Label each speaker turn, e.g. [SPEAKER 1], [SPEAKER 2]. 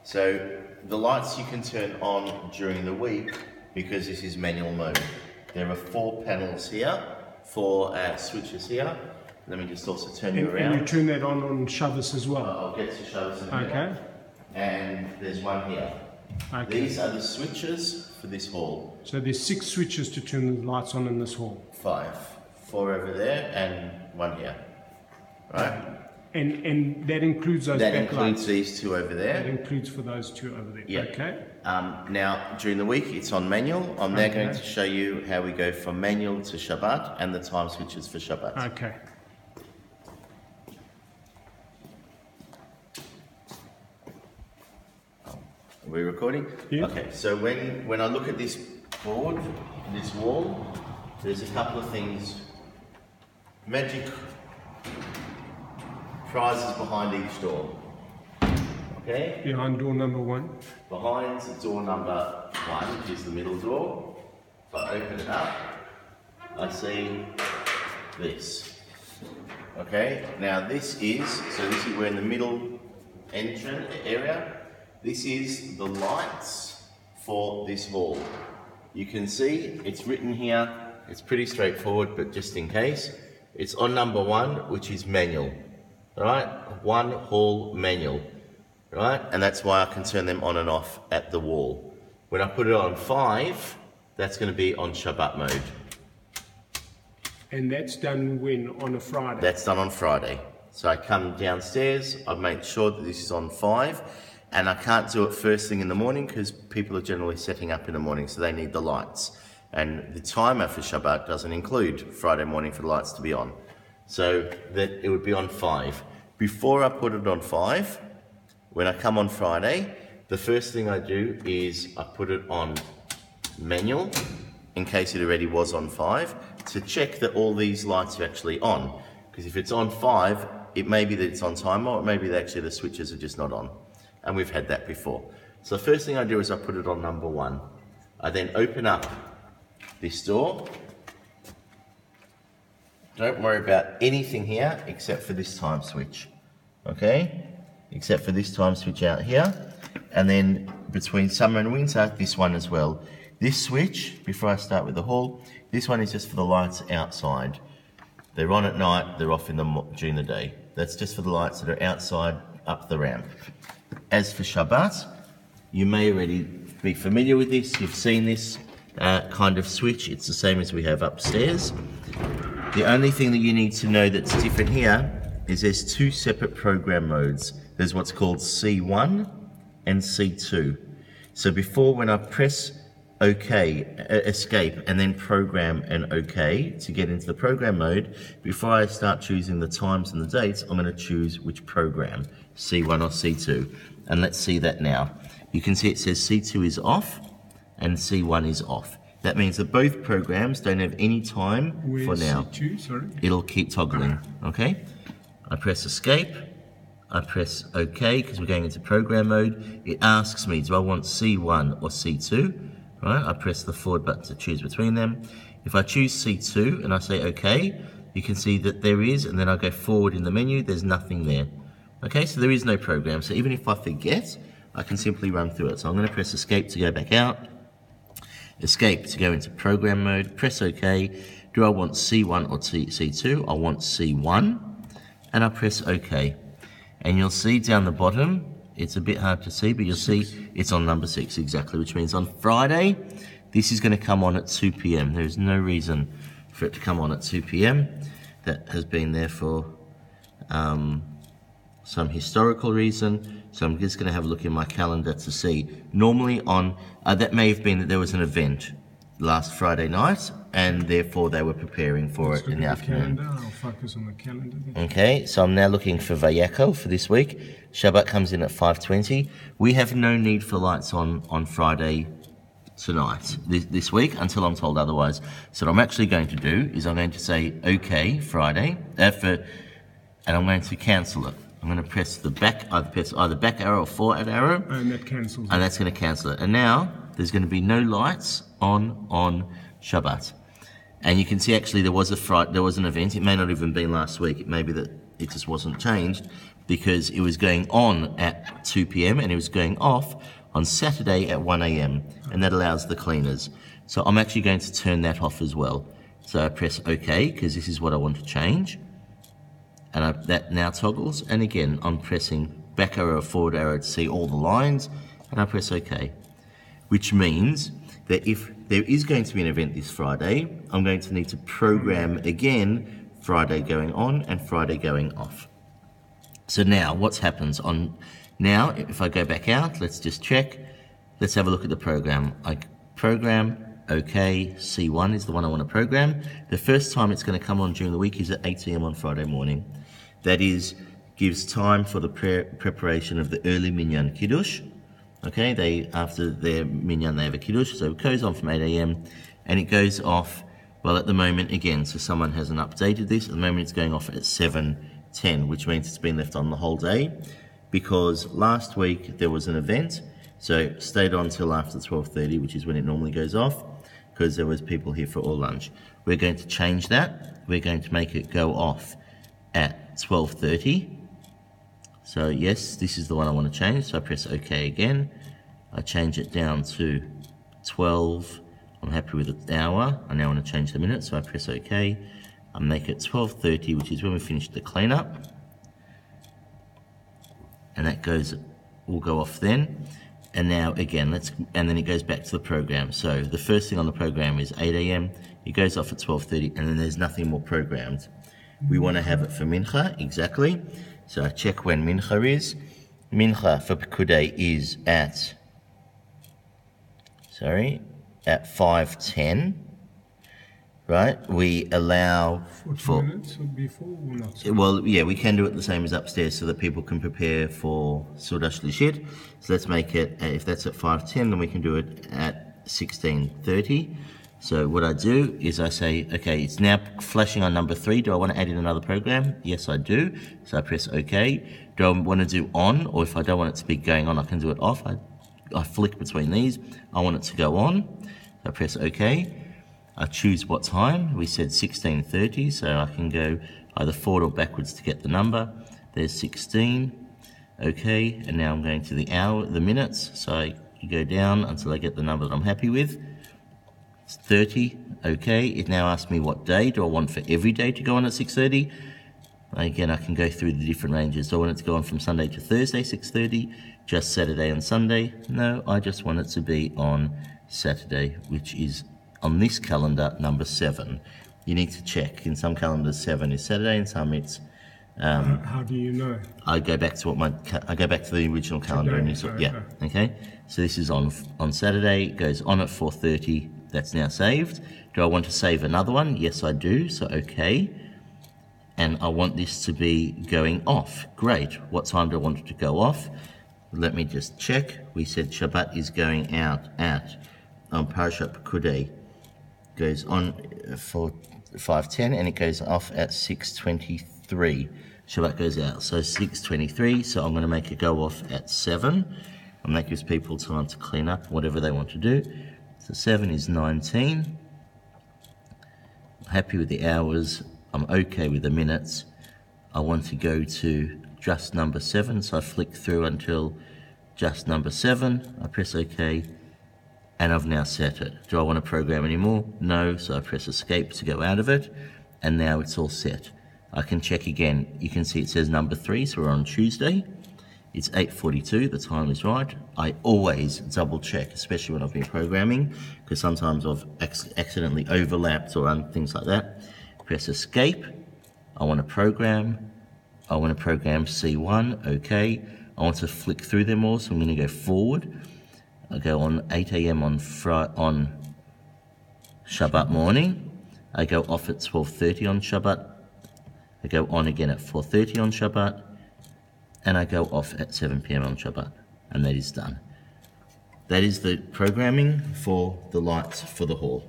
[SPEAKER 1] So the lights you can turn on during the week because this is manual mode. There are 4 panels here, 4 switches here. Let me just also turn you around.
[SPEAKER 2] And you turn that on Shabbos as well?
[SPEAKER 1] I'll get to Shabbos in a minute.
[SPEAKER 2] Okay.
[SPEAKER 1] And there's one here.
[SPEAKER 2] Okay.
[SPEAKER 1] These are the switches for this hall.
[SPEAKER 2] So there's 6 switches to turn the lights on in this hall?
[SPEAKER 1] 5. 4 over there and 1 here. Right?
[SPEAKER 2] And that includes those
[SPEAKER 1] That
[SPEAKER 2] backlights?
[SPEAKER 1] includes these 2 over there.
[SPEAKER 2] That includes for those 2 over there?
[SPEAKER 1] Yeah.
[SPEAKER 2] Okay.
[SPEAKER 1] Now, during the week, it's on manual. I'm now going to show you how we go from manual to Shabbat and the time switches for Shabbat.
[SPEAKER 2] Okay.
[SPEAKER 1] Are we recording?
[SPEAKER 2] Yeah.
[SPEAKER 1] Okay, so when I look at this board, this wall, there's a couple of things, magic prizes behind each door. Okay?
[SPEAKER 2] Behind door number 1?
[SPEAKER 1] Behind door number 1, which is the middle door, if I open it up, I see this. Okay, now this is, we're in the middle entrance area. This is the lights for this hall. You can see it's written here, it's pretty straightforward, but just in case, it's on number 1, which is manual, right? 1 hall manual, right? And that's why I can turn them on and off at the wall. When I put it on 5, that's going to be on Shabbat mode.
[SPEAKER 2] And that's done when? On a Friday?
[SPEAKER 1] That's done on Friday. So I come downstairs, I've made sure that this is on 5, and I can't do it first thing in the morning because people are generally setting up in the morning, so they need the lights. And the timer for Shabbat doesn't include Friday morning for the lights to be on. So that it would be on 5. Before I put it on 5, when I come on Friday, the first thing I do is I put it on manual, in case it already was on 5, to check that all these lights are actually on. Because if it's on 5, it may be that it's on timer, or it may be that actually the switches are just not on. And we've had that before. So the first thing I do is I put it on number 1. I then open up this door. Don't worry about anything here except for this time switch. Okay? Except for this time switch out here. And then between summer and winter, this one as well. This switch, before I start with the hall, this one is just for the lights outside. They're on at night, they're off during the day. That's just for the lights that are outside up the ramp. As for Shabbat, you may already be familiar with this. You've seen this kind of switch. It's the same as we have upstairs. The only thing that you need to know that's different here is there's 2 separate program modes. There's what's called C1 and C2. So before, when I press OK, escape, and then program and OK to get into the program mode, before I start choosing the times and the dates, I'm going to choose which program, C1 or C2. And let's see that now. You can see it says C2 is off and C1 is off. That means that both programs don't have any time for now.
[SPEAKER 2] C2, sorry?
[SPEAKER 1] It'll keep toggling, okay? I press escape, I press OK because we're going into program mode. It asks me, do I want C1 or C2? Right, I press the forward button to choose between them. If I choose C2 and I say OK, you can see that there is, and then I go forward in the menu, there's nothing there. Okay, so there is no program. So even if I forget, I can simply run through it. So I'm going to press escape to go back out, escape to go into program mode, press OK. Do I want C1 or C2? I want C1, and I press OK. And you'll see down the bottom, it's a bit hard to see, but you'll see it's on number 6 exactly, which means on Friday, this is going to come on at 2 p.m. There's no reason for it to come on at 2 p.m. That has been there for some historical reason. So I'm just going to have a look in my calendar to see. Normally on, that may have been that there was an event last Friday night, and therefore they were preparing for it in the afternoon.
[SPEAKER 2] I'll focus on the calendar then.
[SPEAKER 1] Okay, so I'm now looking for Vayeko for this week. Shabbat comes in at 5:20. We have no need for lights on Friday tonight, this week, until I'm told otherwise. So what I'm actually going to do is I'm going to say OK Friday, and I'm going to cancel it. I'm going to press the back, either back arrow or forward arrow.
[SPEAKER 2] And that cancels it.
[SPEAKER 1] And that's going to cancel it. And now there's going to be no lights on Shabbat. And you can see actually there was an event. It may not even been last week. It may be that it just wasn't changed. because it was going on at 2 p.m. and it was going off on Saturday at 1 a.m. and that allows the cleaners. So I'm actually going to turn that off as well. So I press OK because this is what I want to change. And that now toggles. And again, I'm pressing back arrow or forward arrow to see all the lines. And I press OK. Which means that if there is going to be an event this Friday, I'm going to need to program again Friday going on and Friday going off. So now what's happens on now, if I go back out, let's just check. Let's have a look at the program. I program, OK, C1 is the one I want to program. The first time it's going to come on during the week is at 8 a.m. on Friday morning. That gives time for the preparation of the early minyan kiddush. Okay, after their minyan they have a kiddush, so it goes on from 8 a.m. and it goes off, well at the moment again, so someone hasn't updated this, at the moment it's going off at 7:10, which means it's been left on the whole day, because last week there was an event, so it stayed on till after 12:30, which is when it normally goes off, because there was people here for all lunch. We're going to change that, we're going to make it go off at 12:30. So yes, this is the one I want to change, so I press OK again. I change it down to 12. I'm happy with the hour. I now want to change the minute, so I press OK. I make it 12:30, which is when we finish the cleanup. And that will go off then. And now again, and then it goes back to the program. So the first thing on the program is 8 a.m. It goes off at 12:30, and then there's nothing more programmed. We want to have it for Mincha, exactly. So I check when Mincha is. Mincha for Pekudei is at 5:10. Right? We allow
[SPEAKER 2] 40 minutes before or not?
[SPEAKER 1] Well, yeah, we can do it the same as upstairs so that people can prepare for Sudah Shlishit. So let's make it, if that's at 5:10, then we can do it at 16:30. So what I do is I say, okay, it's now flashing on number 3. Do I want to add in another program? Yes, I do. So I press OK. Do I want to do on? Or if I don't want it to be going on, I can do it off. I flick between these. I want it to go on. So I press OK. I choose what time. We said 16:30, so I can go either forward or backwards to get the number. There's 16. OK, and now I'm going to the hour, the minutes. So I go down until I get the number that I'm happy with. It's 30, okay. It now asks me what day. Do I want for every day to go on at 6:30? Again, I can go through the different ranges. Do I want it to go on from Sunday to Thursday, 6:30? Just Saturday and Sunday? No, I just want it to be on Saturday, which is on this calendar, number 7. You need to check. In some calendars, 7 is Saturday, in some it's...
[SPEAKER 2] how do you know?
[SPEAKER 1] I go back to I go back to the original calendar, and okay. So this is on Saturday. It goes on at 4:30. That's now saved. Do I want to save another one? Yes, I do. So okay. And I want this to be going off. Great. What time do I want it to go off? Let me just check. We said Shabbat is going out at Parashat Pekudei. Goes on for 5:10 and it goes off at 6:23. Shabbat goes out, so 6:23. So I'm going to make it go off at 7, and that gives people time to clean up whatever they want to do. So 7 is 19. I'm happy with the hours. I'm okay with the minutes. I want to go to just number 7, so I flick through until just number 7. I press OK. And I've now set it. Do I want to program anymore? No, so I press escape to go out of it, and now it's all set. I can check again. You can see it says number 3, so we're on Tuesday. It's 8:42, the time is right. I always double check, especially when I've been programming, because sometimes I've accidentally overlapped or things like that. Press escape. I want to program. I want to program C1, okay. I want to flick through them all, so I'm going to go forward. I go on 8 a.m. on Shabbat morning. I go off at 12:30 on Shabbat. I go on again at 4:30 on Shabbat. And I go off at 7 p.m. on Shabbat. And that is done. That is the programming for the lights for the hall.